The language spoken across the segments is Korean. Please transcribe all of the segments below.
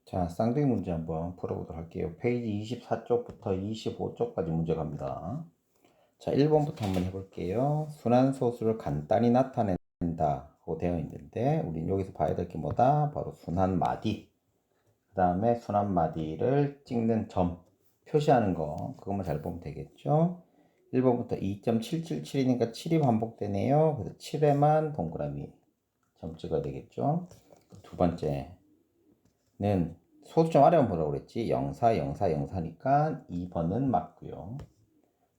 자, 쌍둥이 문제 한번 풀어보도록 할게요. 페이지 24쪽부터 25쪽까지 문제 갑니다. 자, 1번부터 한번 해볼게요. 순환소수를 간단히 나타낸다고 되어 있는데 우린 여기서 봐야 될 게 뭐다? 바로 순환마디. 그 다음에 순환마디를 찍는 점 표시하는 거 그것만 잘 보면 되겠죠? 1번부터 2.777이니까 7이 반복되네요. 그래서 7에만 동그라미 점 찍어야 되겠죠? 두 번째는 소수점 아래만 보라고 그랬지. 04, 04, 04니까 2번은 맞고요.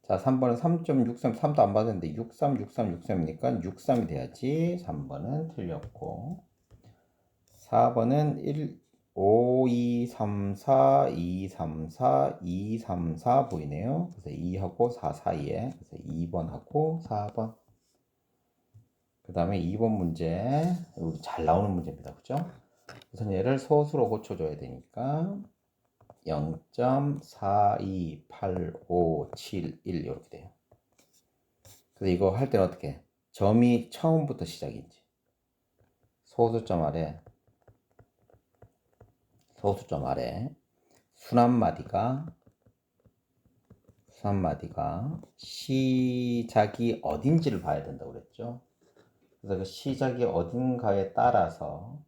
자, 3번은 3.63, 3도 안 받았는데 63, 63, 63이니까 63이 돼야지. 3번은 틀렸고. 4번은 1, 5, 2, 3, 4, 2, 3, 4, 2, 3, 4 보이네요. 그래서 2하고 4 사이에. 그래서 2번하고 4번. 그 다음에 2번 문제. 여기 잘 나오는 문제입니다. 그죠? 우선 얘를 소수로 고쳐줘야 되니까 0.428571 이렇게 돼요. 그래서 이거 할 때는 어떻게 해? 점이 처음부터 시작이지. 소수점 아래 순환마디가 시작이 어딘지를 봐야 된다고 그랬죠. 그래서 그 시작이 어딘가에 따라서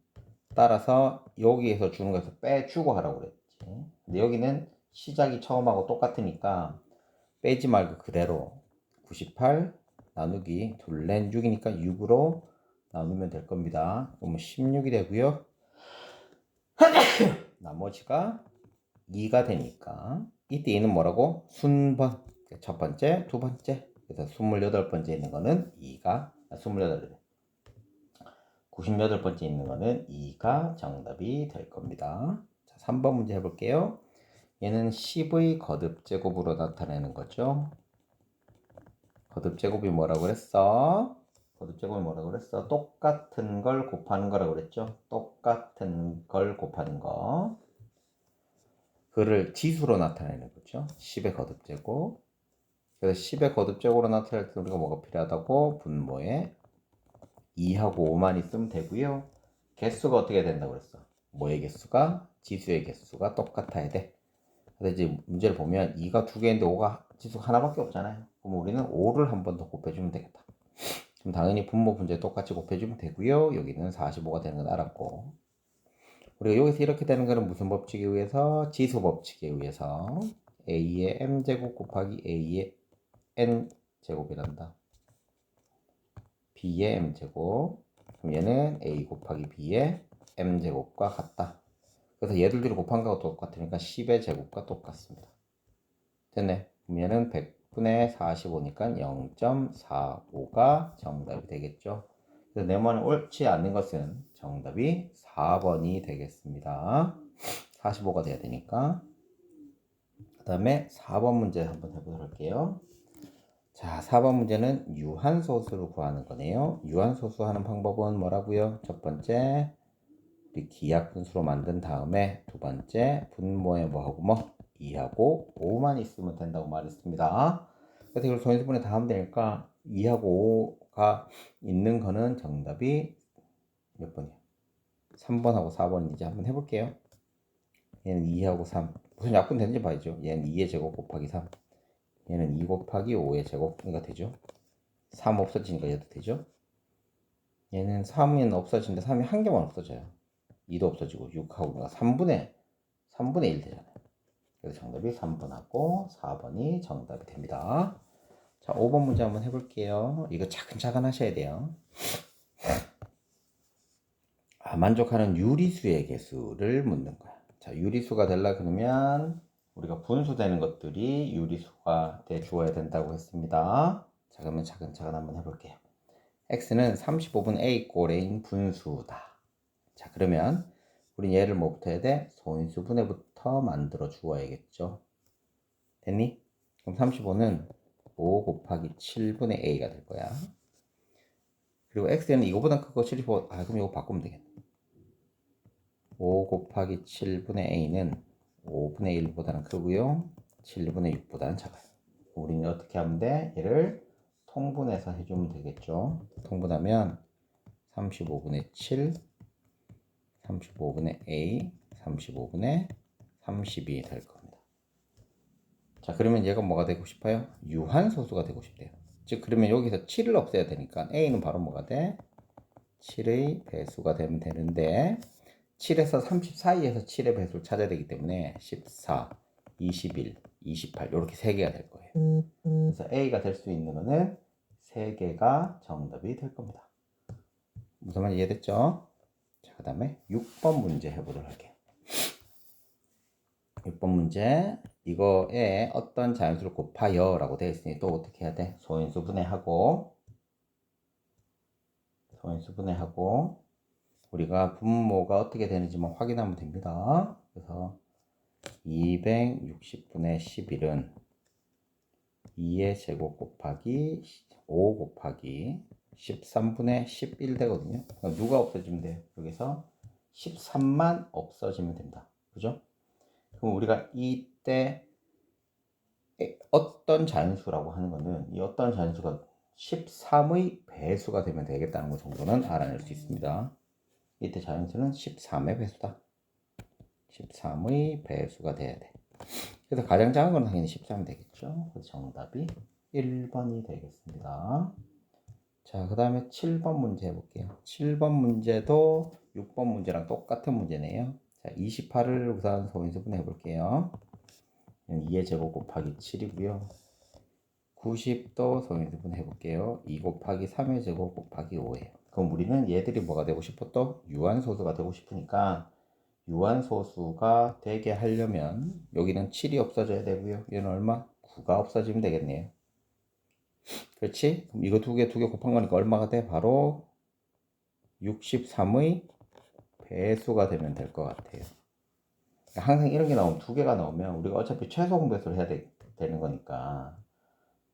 여기에서 주는 것에서 빼주고 하라고 그랬지. 근데 여기는 시작이 처음하고 똑같으니까 빼지 말고 그대로 98 나누기 둘렌 6이니까 6으로 나누면 될 겁니다. 그러면 16이 되고요. 나머지가 2가 되니까 이때 얘는 뭐라고? 순번. 첫 번째, 두 번째. 그래서 28번째 있는 거는 2가 98번째 있는 거는 2가 정답이 될 겁니다. 자, 3번 문제 해볼게요. 얘는 10의 거듭제곱으로 나타내는 거죠. 거듭제곱이 뭐라고 그랬어? 똑같은 걸 곱하는 거라고 그랬죠. 똑같은 걸 곱하는 거. 그를 지수로 나타내는 거죠. 10의 거듭제곱. 그래서 10의 거듭제곱으로 나타낼 때 우리가 뭐가 필요하다고? 분모에 2하고 5만 있으면 되고요. 개수가 어떻게 된다고 그랬어? 뭐의 개수가? 지수의 개수가 똑같아야 돼. 그래서 이제 문제를 보면 2가 두 개인데 5가 지수가 하나밖에 없잖아요. 그럼 우리는 5를 한 번 더 곱해주면 되겠다. 그럼 당연히 분모 분자에 똑같이 곱해주면 되고요. 여기는 45가 되는 건 알았고. 우리가 여기서 이렇게 되는 거는 무슨 법칙에 의해서? 지수 법칙에 의해서 a의 m제곱 곱하기 a의 n제곱이란다. b의 m제곱. 그럼 얘는 a 곱하기 b의 m제곱과 같다. 그래서 얘들 둘이 곱한 거하고 똑같으니까 10의 제곱과 똑같습니다. 됐네. 그럼 얘는 100분의 45니까 0.45가 정답이 되겠죠. 그래서 내 말은 옳지 않는 것은 정답이 4번이 되겠습니다. 45가 돼야 되니까. 그 다음에 4번 문제 한번 해보도록 할게요. 자, 4번 문제는 유한소수를 구하는 거네요. 유한소수 하는 방법은 뭐라고요? 첫 번째, 우리 기하분수로 만든 다음에 두 번째, 분모에 뭐하고 2하고 5만 있으면 된다고 말했습니다. 그래서 이걸 소인수분해 다 하면 되니까 2하고 5가 있는 거는 정답이 몇 번이야? 3번하고 4번인지 한번 해볼게요. 얘는 2하고 3. 무슨 약분 되는지 봐야죠. 얘는 2의 제곱 곱하기 3. 얘는 2 곱하기 5의 제곱. 그러니까 되죠. 3 없어지니까 얘도 되죠. 얘는 3은 없어지는데 3이 한 개만 없어져요. 2도 없어지고 6하고 3분의 1 되잖아요. 그래서 정답이 3번하고 4번이 정답이 됩니다. 자, 5번 문제 한번 해볼게요. 이거 차근차근 하셔야 돼요. 만족하는 유리수의 개수를 묻는 거야. 자, 유리수가 되려 그러면 우리가 분수되는 것들이 유리수가 돼 주어야 된다고 했습니다. 자, 그러면 차근차근 한번 해볼게요. x는 35분 a 꼴인 분수다. 자, 그러면 우린 얘를 뭐부터 해야 돼? 소인수분해부터 만들어 주어야겠죠. 됐니? 그럼 35는 5 곱하기 7분의 a가 될 거야. 그리고 x는 이거보다 크고 75, 그럼 이거 바꾸면 되겠네. 5 곱하기 7분의 a는 5분의 1보다는 크고요. 7분의 6보다는 작아요. 우리는 어떻게 하면 돼? 얘를 통분해서 해주면 되겠죠. 통분하면 35분의 7, 35분의 a, 35분의 32 될 겁니다. 자, 그러면 얘가 뭐가 되고 싶어요? 유한소수가 되고 싶대요. 즉, 그러면 여기서 7을 없애야 되니까 A는 바로 뭐가 돼? 7의 배수가 되면 되는데 7에서 30 사이에서 7의 배수를 찾아야 되기 때문에 14, 21, 28 이렇게 3개가 될 거예요. 그래서 A가 될 수 있는 거는 3개가 정답이 될 겁니다. 무슨 말인지 이해됐죠? 자, 그 다음에 6번 문제 해보도록 할게요. 6번 문제, 이거에 어떤 자연수를 곱하여 라고 되어 있으니 또 어떻게 해야 돼? 소인수 분해하고 우리가 분모가 어떻게 되는지만 확인하면 됩니다. 그래서 260분의 11은 2의 제곱 곱하기 5 곱하기 13분의 11 되거든요. 그러니까 누가 없어지면 돼요? 여기서 13만 없어지면 됩니다. 그죠? 그럼 우리가 이때 어떤 자연수라고 하는 거는 이 어떤 자연수가 13의 배수가 되면 되겠다는 것 정도는 알아낼 수 있습니다. 이때 자연수는 13의 배수다. 13의 배수가 돼야 돼. 그래서 가장 작은 건 당연히 13이 되겠죠. 그래서 정답이 1번이 되겠습니다. 자, 그 다음에 7번 문제 해볼게요. 7번 문제도 6번 문제랑 똑같은 문제네요. 자, 28을 우선 소인수분 해볼게요. 2의 제곱 곱하기 7이고요. 90도 소인수분 해볼게요. 2 곱하기 3의 제곱 곱하기 5예요. 그럼 우리는 얘들이 뭐가 되고 싶어? 또 유한소수가 되고 싶으니까 유한소수가 되게 하려면 여기는 7이 없어져야 되고요. 얘는 얼마? 9가 없어지면 되겠네요. 그렇지? 그럼 이거 두 개 곱한 거니까 얼마가 돼? 바로 63의 배수가 되면 될 것 같아요. 항상 이런 게 나오면 두 개가 나오면 우리가 어차피 최소 공배수를 해야 되는 거니까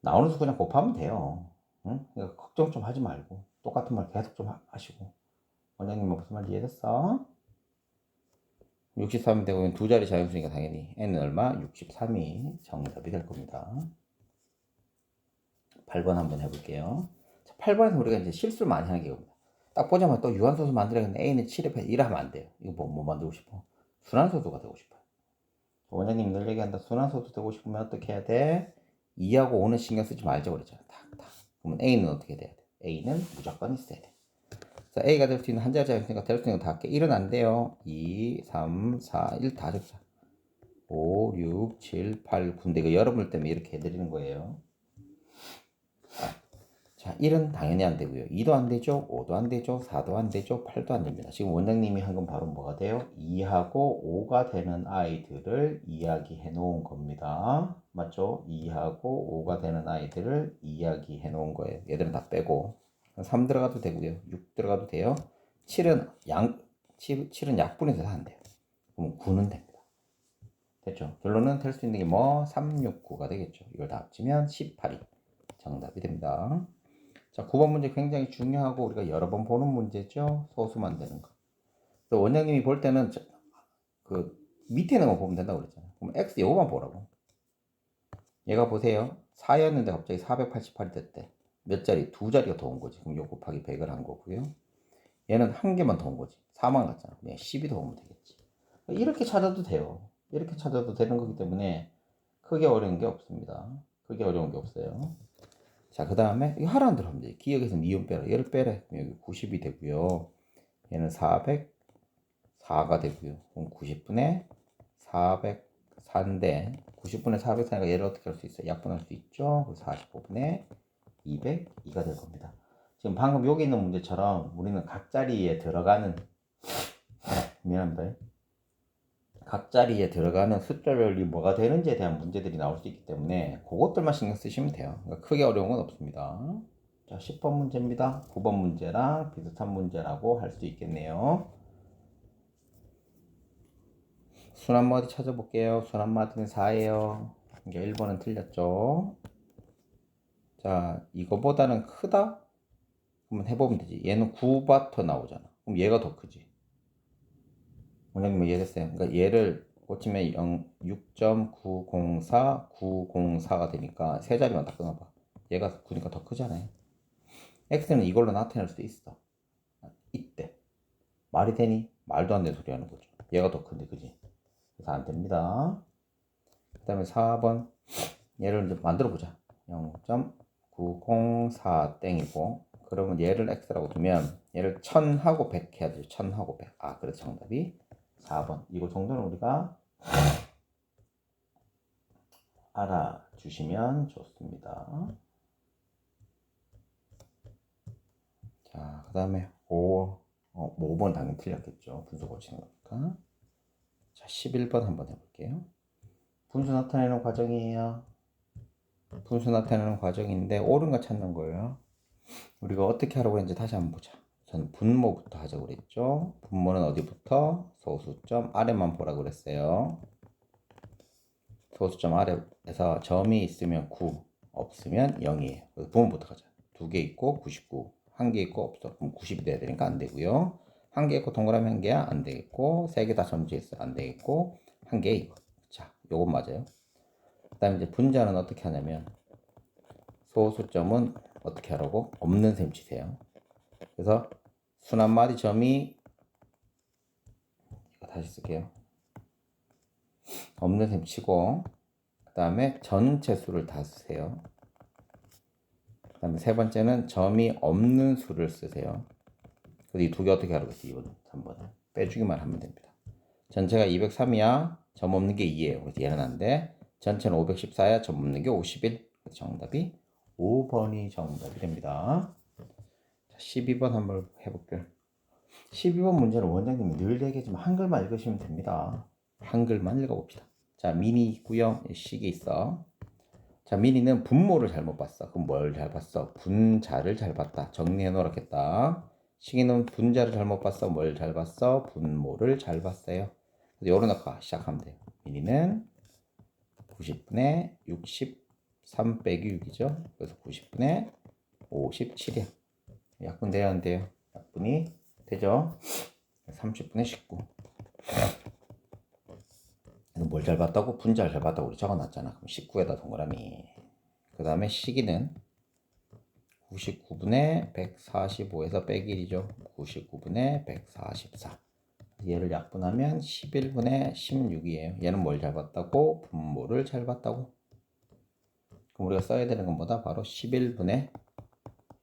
나오는 수 그냥 곱하면 돼요. 응? 그러니까 걱정 좀 하지 말고 똑같은 말 계속 좀 하시고. 원장님 무슨 말인지 이해됐어? 63이 되고 두 자리 자연수니까 당연히 n은 얼마? 63이 정답이 될 겁니다. 8번 한번 해볼게요. 8번에서 우리가 이제 실수를 많이 하는 게 겁니다. 딱 보자마자 또 유한소수 만들어야겠는데 A는 7에 패 이러면 안 돼요. 이거 뭐 만들고 싶어? 순환소수가 되고 싶어요. 원장님 늘 얘기한다. 순환소수 되고 싶으면 어떻게 해야 돼? 2하고 5는 신경 쓰지 말자 그랬잖아. 탁탁. 그러면 A는 어떻게 돼야 돼? A는 무조건 있어야 돼. 자, A가 될 수 있는 한 자리 자연수니까 될 수 있는 거 다 할게. 1은 안 돼요. 2, 3, 4, 1 다 적자. 5, 6, 7, 8, 9인데 이거 여러분 때문에 이렇게 해드리는 거예요. 자, 1은 당연히 안 되고요. 2도 안 되죠. 5도 안 되죠. 4도 안 되죠. 8도 안 됩니다. 지금 원장님이 한 건 바로 뭐가 돼요? 2하고 5가 되는 아이들을 이야기해 놓은 겁니다. 맞죠? 2하고 5가 되는 아이들을 이야기해 놓은 거예요. 얘들은 다 빼고 3 들어가도 되고요. 6 들어가도 돼요. 7은 7은 약분이 돼서 안 돼요. 그럼 9는 됩니다. 됐죠? 결론은 될 수 있는 게 뭐? 3, 6, 9가 되겠죠. 이걸 다 합치면 18이 정답이 됩니다. 자, 9번 문제 굉장히 중요하고 우리가 여러 번 보는 문제죠. 소수 만드는 거. 그래서 원장님이 볼 때는 그 밑에 있는 거 보면 된다고 그랬잖아요. 그럼 x 요거만 보라고. 얘가 보세요. 4였는데 갑자기 488이 됐대. 몇 자리? 두 자리가 더 온 거지. 그럼 요 곱하기 100을 한 거고요. 얘는 한 개만 더 온 거지. 4만 같잖아. 그냥 10이 더 오면 되겠지. 이렇게 찾아도 돼요. 이렇게 찾아도 되는 거기 때문에 크게 어려운 게 없습니다. 크게 어려운 게 없어요. 자, 그 다음에 이거 하라는 대로 하면 돼. 기억에서 니은 빼라. 얘를 빼래. 여기 90이 되고요. 얘는 404가 되고요. 그럼 90분의 404인데 90분의 404니까 얘를 어떻게 할 수 있어요? 약분할 수 있죠. 45분의 202가 될 겁니다. 지금 방금 여기 있는 문제처럼 우리는 각 자리에 들어가는 미안합니다. 각 자리에 들어가는 숫자별이 뭐가 되는지에 대한 문제들이 나올 수 있기 때문에 그것들만 신경 쓰시면 돼요. 그러니까 크게 어려운 건 없습니다. 자, 10번 문제입니다. 9번 문제랑 비슷한 문제라고 할 수 있겠네요. 순환마디 찾아볼게요. 순환마디는 4예요. 이게 1번은 틀렸죠. 자, 이거보다는 크다? 한번 해보면 되지. 얘는 9바터 나오잖아. 그럼 얘가 더 크지. 원장님 이해됐어요? 그러니까 얘를 고치면 6.904, 904가 되니까 세 자리만 다 끊어봐. 얘가 9니까 더 크잖아요. x는 이걸로 나타낼 수 있어. 이때. 말이 되니? 말도 안 되는 소리 하는 거죠. 얘가 더 큰데, 그지? 그래서 안 됩니다. 그 다음에 4번. 얘를 이제 만들어 보자. 0.904 땡이고, 그러면 얘를 x라고 두면 얘를 1000하고 100 해야 되죠. 1000하고 100. 아, 그래서 정답이 4번. 이거 정도는 우리가 알아주시면 좋습니다. 자, 그 다음에 5번 당연히 틀렸겠죠. 분수 고치는 거니까. 자, 11번 한번 해볼게요. 분수 나타내는 과정이에요. 분수 나타내는 과정인데 옳은 거 찾는 거예요. 우리가 어떻게 하라고 했는지 다시 한번 보자. 전 분모부터 하자고 그랬죠. 분모는 어디부터? 소수점 아래만 보라고 그랬어요. 소수점 아래에서 점이 있으면 9, 없으면 0이에요. 그래서 분모부터 가자. 2개 있고 99, 1개 있고 없어. 그럼 90이 돼야 되니까 안 되고요. 1개 있고 동그라미 1개야 안 되겠고, 3개 다 점지해 있어 안 되겠고, 1개 이거. 자, 요건 맞아요. 그 다음에 이제 분자는 어떻게 하냐면 소수점은 어떻게 하라고? 없는 셈 치세요. 그래서 순한마디 점이, 이거 다시 쓸게요. 없는 셈 치고, 그 다음에 전체 수를 다 쓰세요. 그 다음에 세 번째는 점이 없는 수를 쓰세요. 그래서 이 두 개 어떻게 하라고 했지? 2번, 3번은 빼주기만 하면 됩니다. 전체가 203이야. 점 없는 게 2예요. 그래서 얘는 안 돼. 전체는 514야. 점 없는 게 51. 그래서 정답이 5번이 정답이 됩니다. 자, 12번 한번 해볼게요. 12번 문제는 원장님이 늘 얘기하지만 한글만 읽으시면 됩니다. 한글만 읽어봅시다. 자, 미니 있고요. 시계 있어. 자, 미니는 분모를 잘못 봤어. 그럼 뭘 잘 봤어? 분자를 잘 봤다. 정리해 놓으라겠다. 시계는 분자를 잘못 봤어. 뭘 잘 봤어? 분모를 잘 봤어요. 그래서 열어놓고 시작하면 돼요. 미니는 90분의 63 빼기 6이죠. 그래서 90분의 57이야. 약분 돼야 안 돼요? 약분이 되죠. 30분의 19. 뭘 잘 봤다고? 분자를 잘 봤다고 우리 적어놨잖아. 그럼 19에다 동그라미. 그 다음에 시기는 99분의 145에서 빼기 1이죠. 99분의 144. 얘를 약분하면 11분의 16이에요. 얘는 뭘 잘 봤다고? 분모를 잘 봤다고. 그럼 우리가 써야 되는 건 뭐다? 바로 11분의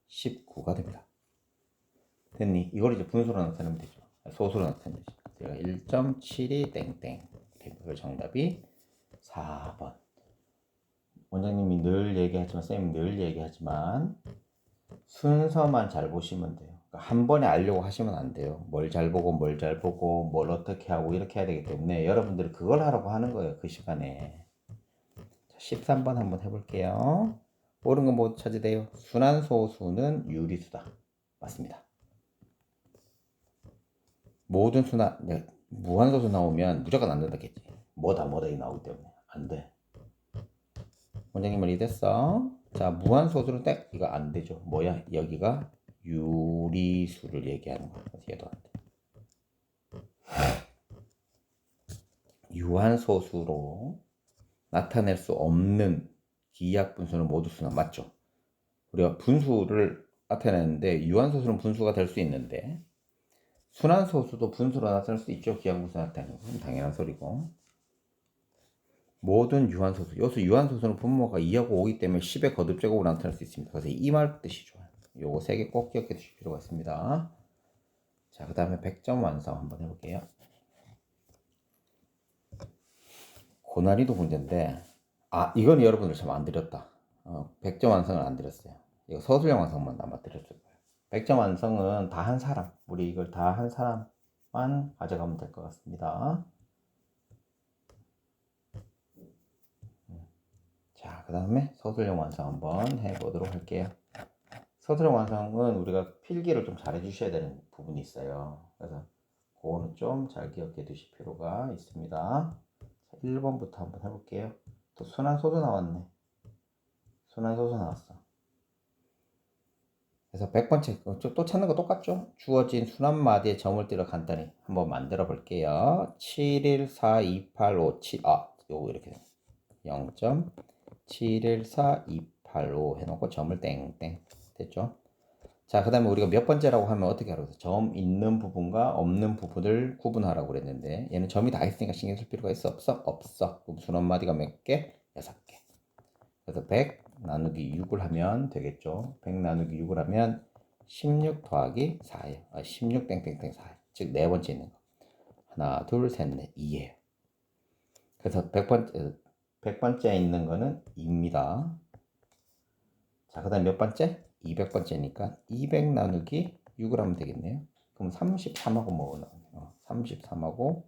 19가 됩니다. 됐니? 이걸 이제 분수로 나타내면 되죠. 소수로 나타내면 되죠. 제가 1.72 땡땡. 그 정답이 4번. 원장님이 늘 얘기하지만, 쌤이 늘 얘기하지만 순서만 잘 보시면 돼요. 그러니까 한 번에 알려고 하시면 안 돼요. 뭘 잘 보고 뭘 잘 보고 뭘 어떻게 하고 이렇게 해야 되기 때문에 여러분들이 그걸 하라고 하는 거예요. 그 시간에. 자, 13번 한번 해볼게요. 옳은 건 뭐 찾으세요? 순환소수는 유리수다. 맞습니다. 모든 순환, 네, 무한소수 나오면 무조건 안 된다겠지. 뭐다 이 나오기 때문에 안 돼. 원장님 말이 됐어. 자, 무한소수는 딱 이거 안 되죠. 뭐야? 여기가 유리수를 얘기하는 거야. 그래서 얘도 안 돼. 유한소수로 나타낼 수 없는 기하학 분수는 모두 순환 맞죠? 우리가 분수를 나타내는데 유한소수는 분수가 될 수 있는데 순환소수도 분수로 나타낼 수 있죠. 기하학 분수 나타내는 건 당연한 소리고. 모든 유한소수, 여기서 유한소수는 분모가 2하고 5이기 때문에 10의 거듭제곱으로 나타낼 수 있습니다. 그래서 이 말 뜻이 좋아요. 요거 3개 꼭 기억해 두실 필요가 있습니다. 자, 그 다음에 100점 완성 한번 해볼게요. 고난이도 문제인데, 이건 여러분들 참 안 드렸다. 100점 완성을 안 드렸어요. 이거 서술형 완성만 아마 드렸을 거예요. 100점 완성은 다 한 사람, 우리 이걸 다 한 사람만 가져가면 될 것 같습니다. 자, 그 다음에 서술형 완성 한번 해보도록 할게요. 서술형 완성은 우리가 필기를 좀 잘 해주셔야 되는 부분이 있어요. 그래서 그거는 좀 잘 기억해 두실 필요가 있습니다. 1번부터 한번 해볼게요. 또 순환소수 나왔네. 순환소수 나왔어. 그래서 100번째 또 찾는 거 똑같죠? 주어진 순환마디에 점을 띄러 간단히 한번 만들어 볼게요. 714285 요거 이렇게 0.714285 해놓고 점을 땡땡 됐죠? 자, 그 다음에 우리가 몇 번째라고 하면 어떻게 하라고 했어? 점 있는 부분과 없는 부분을 구분하라고 그랬는데 얘는 점이 다 있으니까 신경 쓸 필요가 있어? 없어? 없어. 그럼 순 원마디가 몇 개? 6개. 그래서 100 나누기 6을 하면 되겠죠. 100 나누기 6을 하면 16 더하기 4예요. 16 땡땡땡 4. 즉 네 번째 있는 거. 하나, 둘, 셋, 넷, 2예요. 그래서 100번째 있는 거는 2입니다. 자, 그 다음 몇 번째? 200번째니까 200 나누기 6을 하면 되겠네요. 그럼 33하고 뭐가 나오냐? 33하고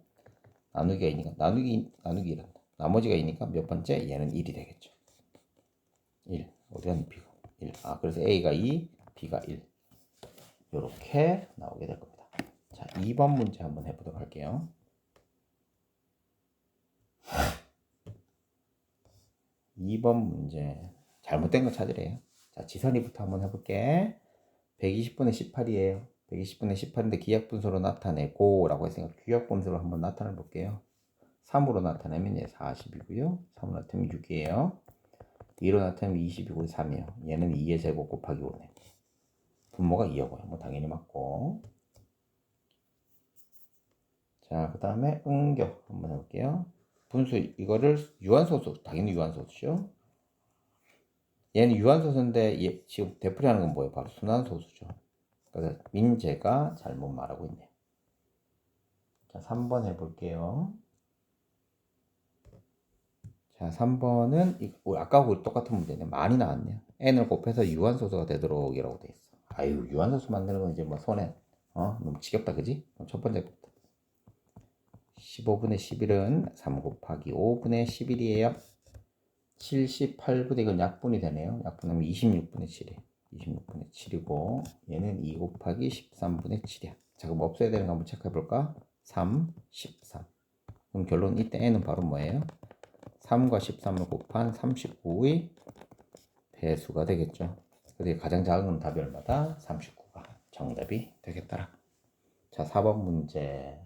나누기가 있으니까 나누기 이란다. 나머지가 있으니까 몇 번째? 얘는 1이 되겠죠. 1. 어디 갔니? B가 1. 그래서 A가 2, B가 1. 요렇게 나오게 될 겁니다. 자, 2번 문제 한번 해보도록 할게요. 2번 문제 잘못된 거 찾으래요. 자, 지선이부터 한번 해볼게. 120분의 18이에요. 120분의 18인데 기하분수로 나타내고 라고 했으니까 기하분수로 한번 나타내 볼게요. 3으로 나타내면 얘 40이고요. 3으로 나타내면 6이에요. 2로 나타내면 20이고 3이에요. 얘는 2의 제곱 곱하기 5네. 분모가 2하고요. 뭐 당연히 맞고. 자, 그 다음에 응교 한번 해볼게요. 분수 이거를 유한소수, 당연히 유한소수죠. 얘는 유한소수인데 얘 지금 되풀이하는 건 뭐예요? 바로 순환소수죠. 그래서 민재가 잘못 말하고 있네요. 자, 3번 해볼게요. 자, 3번은 아까하고 똑같은 문제네. 많이 나왔네요. n을 곱해서 유한소수가 되도록 이라고 돼 있어. 아유, 유한소수 만드는 건 이제 뭐 손에 너무 지겹다, 그지? 그럼 첫 번째부터 15분의 11은 3 곱하기 5분의 11이에요. 78분의 이건 약분이 되네요. 약분하면 26분의 7이에요. 26분의 7이고 얘는 2 곱하기 13분의 7이야. 자, 그럼 없애야 되는 거 한번 체크해 볼까? 3, 13. 그럼 결론 이때 n은 바로 뭐예요? 3과 13을 곱한 39의 배수가 되겠죠. 그래서 가장 작은 답이 얼마다? 39가 정답이 되겠더라. 자, 4번 문제.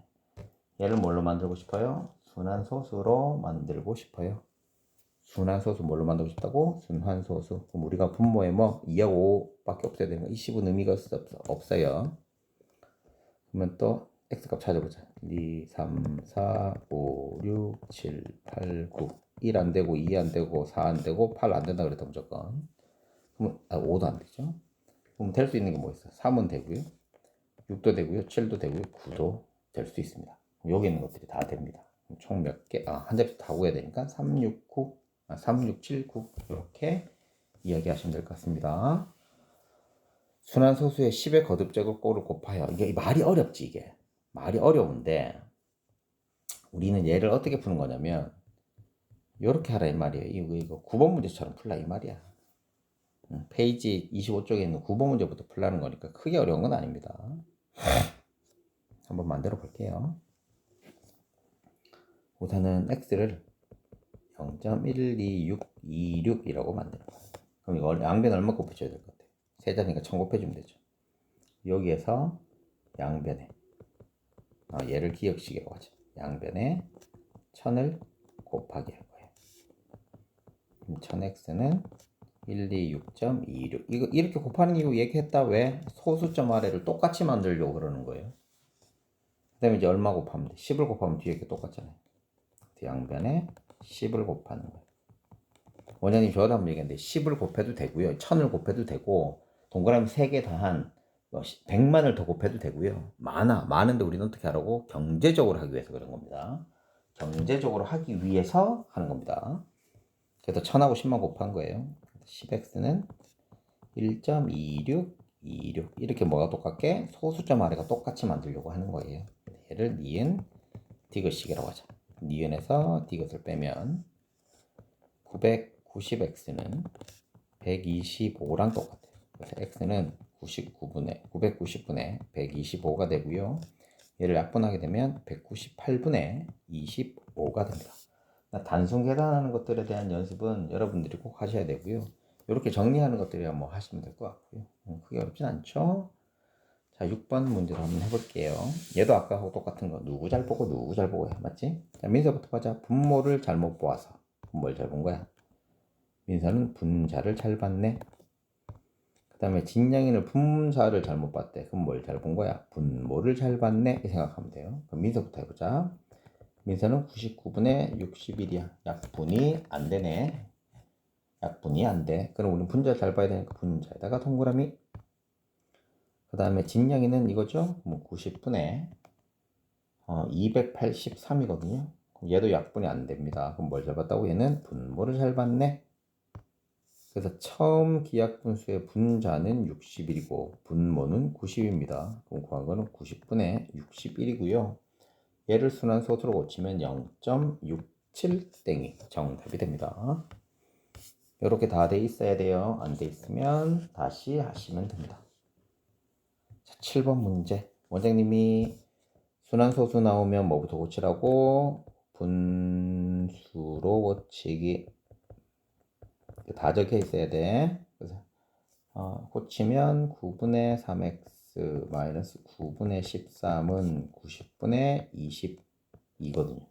얘를 뭘로 만들고 싶어요? 순환소수로 만들고 싶어요. 순환소수 뭘로 만들고 싶다고? 순환소수. 그럼 우리가 분모에 뭐 2하고 5밖에 없어야 되는 거. 이 식은 의미가 없어요. 그러면 또 x값 찾아보자. 2, 3, 4, 5, 6, 7, 8, 9. 1 안 되고 2 안 되고 4 안 되고 8 안 된다 그랬다 무조건. 그러면 5도 안 되죠. 그럼 될 수 있는 게 뭐 있어? 3은 되고요. 6도 되고요. 7도 되고요. 9도 될 수 있습니다. 여기 있는 것들이 다 됩니다. 총 몇 개? 한 잡씩 다 구해야 되니까 3, 6, 9, 3, 6, 7, 9 이렇게 이야기하시면 될 것 같습니다. 순환소수의 10의 거듭제곱 꼴을 곱하여. 이게 말이 어렵지, 이게. 말이 어려운데 우리는 얘를 어떻게 푸는 거냐면 이렇게 하라 이 말이에요. 이거 9번 문제처럼 풀라 이 말이야. 페이지 25쪽에 있는 9번 문제부터 풀라는 거니까 크게 어려운 건 아닙니다. 한번 만들어 볼게요. 우선은 x를 0.12626이라고 만들어 봐요. 그럼 이거 양변 얼마 곱해줘야 될 것 같아요? 세 자니까 1000 곱해주면 되죠. 여기에서 양변에 얘를 기억식이라고 하죠. 양변에 1000을 곱하기 할 거예요. 1000x는 126.26. 이거 이렇게 곱하는 이유 얘기했다. 왜? 소수점 아래를 똑같이 만들려고 그러는 거예요. 그 다음에 이제 얼마 곱하면 돼? 10을 곱하면 뒤에 게 똑같잖아요. 양변에 10을 곱하는 거예요. 원장님 저도 한번 얘기했는데 10을 곱해도 되고요. 1000을 곱해도 되고 동그라미 3개 다한 100만을 더 곱해도 되고요. 많은데 우리는 어떻게 하라고? 경제적으로 하기 위해서 그런 겁니다. 경제적으로 하기 위해서 하는 겁니다. 그래서 1000하고 10만 곱한 거예요. 10x는 1.2626 이렇게 뭐가 똑같게 소수점 아래가 똑같이 만들려고 하는 거예요. 얘를 니은 디귿식이라고 하죠. 니은에서 디귿을 빼면 990x는 125랑 똑같아요. 그래서 x는 990분의 125가 되고요. 얘를 약분하게 되면 198분의 25가 됩니다. 단순 계산하는 것들에 대한 연습은 여러분들이 꼭 하셔야 되고요. 이렇게 정리하는 것들이야 뭐 하시면 될 것 같고요. 크게 어렵진 않죠. 자, 6번 문제로 한번 해볼게요. 얘도 아까하고 똑같은 거. 누구 잘 보고 누구 잘 보고 해. 맞지? 자, 민서부터 보자. 분모를 잘못 보아서. 분모를 잘 본 거야. 민서는 분자를 잘 봤네. 그 다음에 진양이는 분자를 잘못 봤대. 그럼 뭘 잘 본 거야? 분모를 잘 봤네 이렇게 생각하면 돼요. 그럼 민서부터 해보자. 민서는 99분의 61이야. 약분이 안 되네. 약분이 안 돼. 그럼 우리는 분자 잘 봐야 되니까 분자에다가 동그라미. 그 다음에 진양이는 이거죠. 뭐 90분의 283이거든요. 그럼 얘도 약분이 안 됩니다. 그럼 뭘 잘 봤다고? 얘는 분모를 잘 봤네. 그래서 처음 기약분수의 분자는 61이고 분모는 90입니다. 그럼 구한 거는 90분의 61이고요. 얘를 순환소수로 고치면 0.67땡이 정답이 됩니다. 이렇게 다 돼 있어야 돼요. 안 돼 있으면 다시 하시면 됩니다. 자, 7번 문제. 원장님이 순환소수 나오면 뭐부터 고치라고? 분수로 고치기. 다 적혀 있어야 돼. 그래서 고치면 9분의 3x 마이너스 9분의 13은 90분의 22거든요.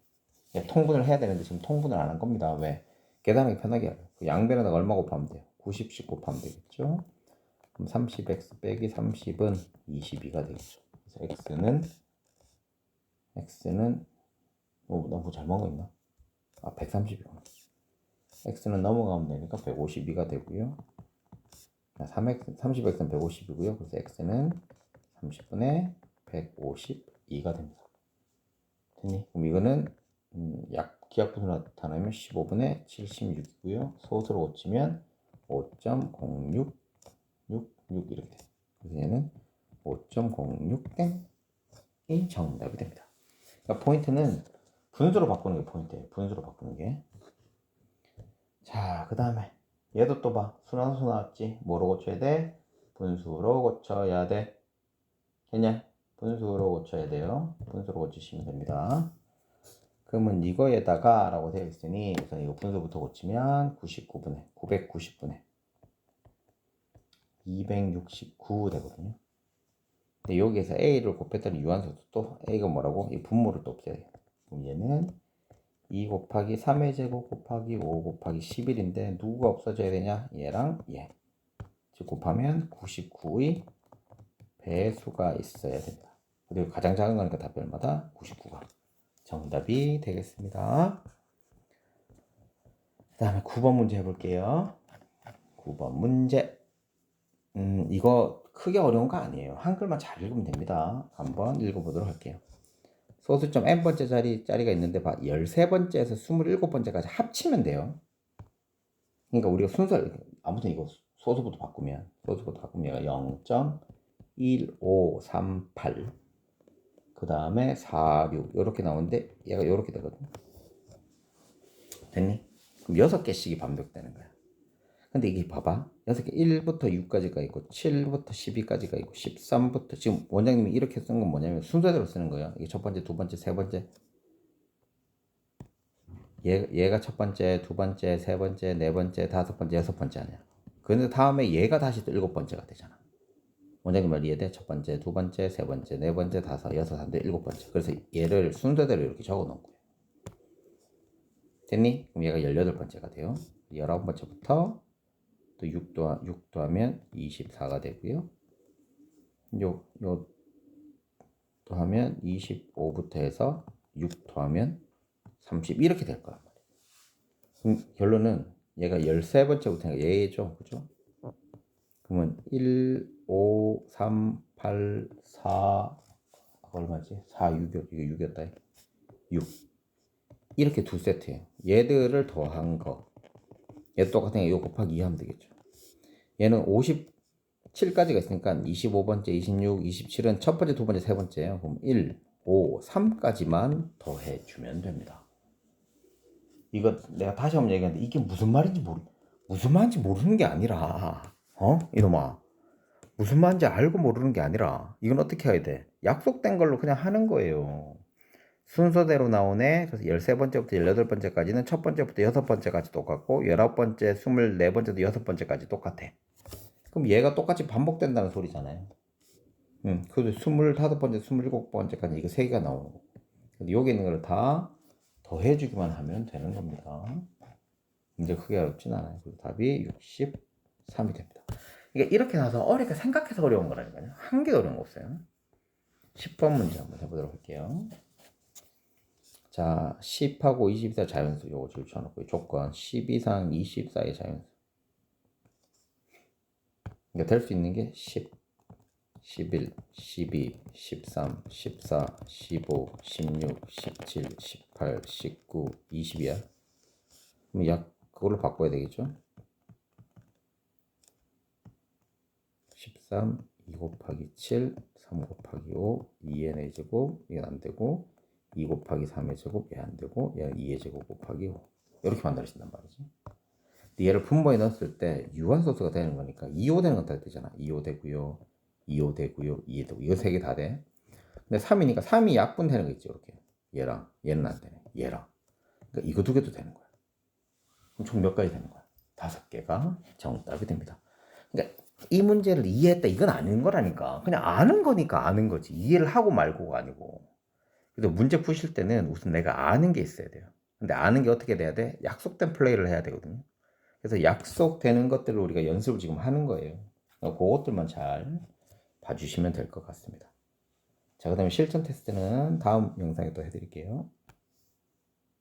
통분을 해야 되는데 지금 통분을 안 한 겁니다. 왜? 계산하기 편하게 하요. 양변에다가 얼마 곱하면 돼요? 90씩 곱하면 되겠죠. 그럼 30x 빼기 30은 22가 되겠죠. 그래서 x는 너무 잘못 거 있나? 130이구나. x는 넘어가면 되니까 152가 되고요. 30x는 150이고요. 그래서 x는 30분의 152가 됩니다. 됐니? 그럼 이거는 기하분수로 나타나면 15분의 76이고요. 소수로 고치면 5.0666 이렇게 돼요. 그래서 얘는 5.06땡이 정답이 됩니다. 그러니까 포인트는 분수로 바꾸는 게 포인트예요. 분수로 바꾸는 게. 자, 그 다음에 얘도 또 봐. 순환수 나왔지. 뭐로 고쳐야 돼? 분수로 고쳐야 돼. 됐냐? 분수로 고쳐야 돼요. 분수로 고치시면 됩니다. 그러면 이거에다가 라고 되어 있으니 우선 이거 분수부터 고치면 990분의 269 되거든요. 근데 여기에서 a를 곱했더니 유한수도 또 a가 뭐라고? 이 분모를 또 없애야 돼요. 그럼 얘는 2 곱하기 3의 제곱 곱하기 5 곱하기 11인데 누구가 없어져야 되냐? 얘랑 얘. 즉 곱하면 99의 배수가 있어야 됩니다. 그리고 가장 작은 거니까 답별마다 99가 정답이 되겠습니다. 그 다음에 9번 문제 해볼게요. 9번 문제. 이거 크게 어려운 거 아니에요. 한글만 잘 읽으면 됩니다. 한번 읽어보도록 할게요. 소수점 n번째 자리가 있는데 봐. 13번째에서 27번째까지 합치면 돼요. 그러니까 우리가 순서를 아무튼 이거 소수부터 바꾸면 얘가 0.1538 그 다음에 46 이렇게 나오는데 얘가 이렇게 되거든. 됐니? 그럼 6개씩이 반복되는 거야. 근데 이게 봐봐. 6개 1부터 6까지가 있고 7부터 12까지가 있고 13부터 지금 원장님이 이렇게 쓴 건 뭐냐면 순서대로 쓰는 거예요. 이게 첫 번째, 두 번째, 세 번째. 얘가 첫 번째, 두 번째, 세 번째, 네 번째, 다섯 번째, 여섯 번째 아니야. 그런데 다음에 얘가 다시 또 일곱 번째가 되잖아. 원장님 말 이해돼? 첫 번째, 두 번째, 세 번째, 네 번째, 다섯, 여섯, 한데 일곱 번째. 그래서 얘를 순서대로 이렇게 적어 놓은 거예요. 됐니? 그럼 얘가 18번째가 돼요. 19번째부터 또 6 더하면 24가 되고요. 요 또 하면 25부터 해서 6 더하면 30 이렇게 될 거란 말이에요. 그럼 결론은 얘가 13번째부터가 얘죠. 그죠? 그러면 1, 5, 3, 8, 4 얼마지? 4, 6, 이게 6이었다. 6 이렇게 두 세트예요. 얘들을 더한 거. 얘도 똑같으니까 이거 곱하기 2 하면 되겠죠. 얘는 57까지가 있으니까 25번째, 26, 27은 첫 번째, 두 번째, 세 번째예요. 그럼 1, 5, 3까지만 더해주면 됩니다. 이거 내가 다시 한번 얘기하는데 이게 무슨 말인지 모르는 게 아니라 이놈아. 무슨 말인지 알고 모르는 게 아니라 이건 어떻게 해야 돼? 약속된 걸로 그냥 하는 거예요. 순서대로 나오네. 그래서 13번째부터 18번째까지는 첫 번째부터 여섯 번째까지 똑같고 19번째, 24번째도 여섯 번째까지 똑같아. 그럼 얘가 똑같이 반복된다는 소리잖아요. 그래도 25번째, 27번째까지 이거 3개가 나오는 거고. 여기 있는 걸 다 더해주기만 하면 되는 겁니다. 문제 크게 어렵진 않아요. 그래서 답이 63이 됩니다. 이게 이렇게 나와서 어렵게 생각해서 어려운 거라니까요. 한 개도 어려운 거 없어요. 10번 문제 한번 해보도록 할게요. 자, 10하고 20 사이 자연수 요거 줄쳐놓고 조건 10 이상 20 사이 자연수. 그러니까 될 수 있는 게 10, 11, 12, 13, 14, 15, 16, 17, 18, 19, 20이야. 그럼 약 그걸로 바꿔야 되겠죠? 13, 2 곱하기 7, 3 곱하기 5, 2n의 제곱, 이건 안 되고 2 곱하기 3의 제곱, 얘 안 되고 얘는 2의 제곱 곱하기 5 이렇게 만들어진단 말이지. 얘를 분모에 넣었을 때 유한소수가 되는 거니까 2호 되는 건 다 되잖아. 2호 되고요, 2호 되고요, 2호 되고 이거 3개 다 돼. 근데 3이니까 3이 약분되는 거 있지 이렇게. 얘랑 얘는 안 되네. 얘랑. 그러니까 이거 두 개도 되는 거야. 그럼 총 몇 가지 되는 거야? 5개가 정답이 됩니다. 그러니까 이 문제를 이해했다 이건 아닌 거라니까. 그냥 아는 거니까 아는 거지. 이해를 하고 말고가 아니고. 그래서 문제 푸실 때는 우선 내가 아는 게 있어야 돼요. 근데 아는 게 어떻게 돼야 돼? 약속된 플레이를 해야 되거든요. 그래서 약속되는 것들을 우리가 연습을 지금 하는 거예요. 그것들만 잘 봐주시면 될 것 같습니다. 자, 그 다음에 실전 테스트는 다음 영상에 또 해드릴게요.